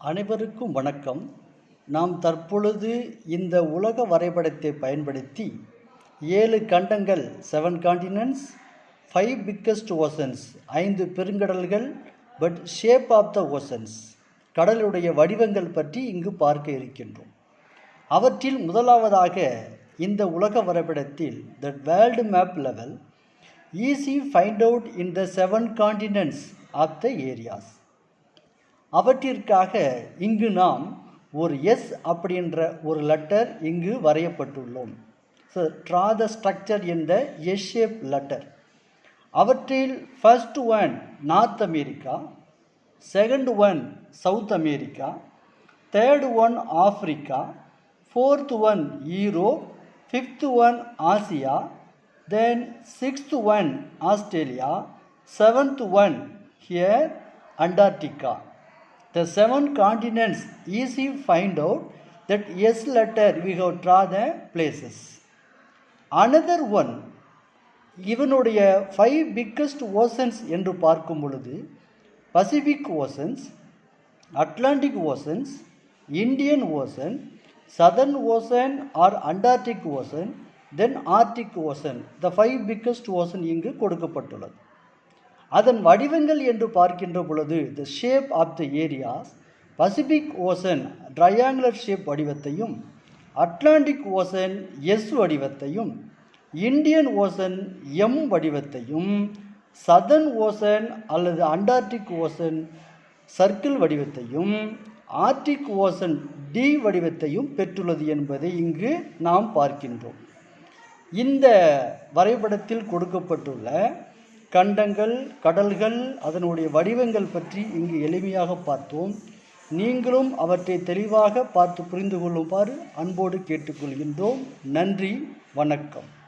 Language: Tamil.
அனைவருக்கும் வணக்கம். நாம் தற்பொழுது இந்த உலக வரைபடத்தை பயன்படுத்தி 7 கண்டங்கள் 7 காண்டினென்ட்ஸ் 5 பிக்கஸ்ட் ஓசன்ஸ் 5 பெருங்கடல்கள் but shape of the oceans கடலுடைய வடிவங்கள் பற்றி இங்கு பார்க்க இருக்கின்றோம். அவற்றில் முதலாவதாக இந்த உலக வரைபடத்தில் the world map level easy find out in the 7 continents of the areas. அவற்றிற்காக இங்கு நாம் ஒரு எஸ் அப்படின்ற ஒரு லெட்டர் இங்கு வரையப்பட்டுள்ளோம். So draw the structure in the S shape letter. அவற்றில் first one north America, second one south America, third one Africa, fourth one Europe, fifth one Asia, then sixth one Australia, seventh one here Antarctica. The 7 continents easy find out that S letter we have draw the places. Another one, இவனுடைய 5 biggest oceans என்று பார்க்கும் பொழுது Pacific oceans, Atlantic oceans, Indian ocean, southern ocean or Antarctic ocean, then Arctic ocean. The 5 biggest ocean இங்கு கொடுக்கப்பட்டுள்ளது. அதன் வடிவங்கள் என்று பார்க்கின்ற பொழுது the shape of the areas Pacific ocean triangular shape வடிவத்தையும், அட்லாண்டிக் ஓசன் எஸ் வடிவத்தையும், இந்தியன் ஓசன் எம் வடிவத்தையும், சதர்ன் ஓசன் அல்லது அண்டார்டிக் ஓசன் சர்க்கிள் வடிவத்தையும், ஆர்டிக் ஓசன் டி வடிவத்தையும் பெற்றுள்ளது என்பதை இங்கு நாம் பார்க்கின்றோம். இந்த வரைபடத்தில் கொடுக்கப்பட்டுள்ள கண்டங்கள், கடல்கள், அதனுடைய வடிவங்கள் பற்றி இங்கு எளிமையாக பார்த்தோம். நீங்களும் அவற்றை தெளிவாக பார்த்து புரிந்து கொள்ளுமாறு அன்போடு கேட்டுக்கொள்கின்றோம். நன்றி, வணக்கம்.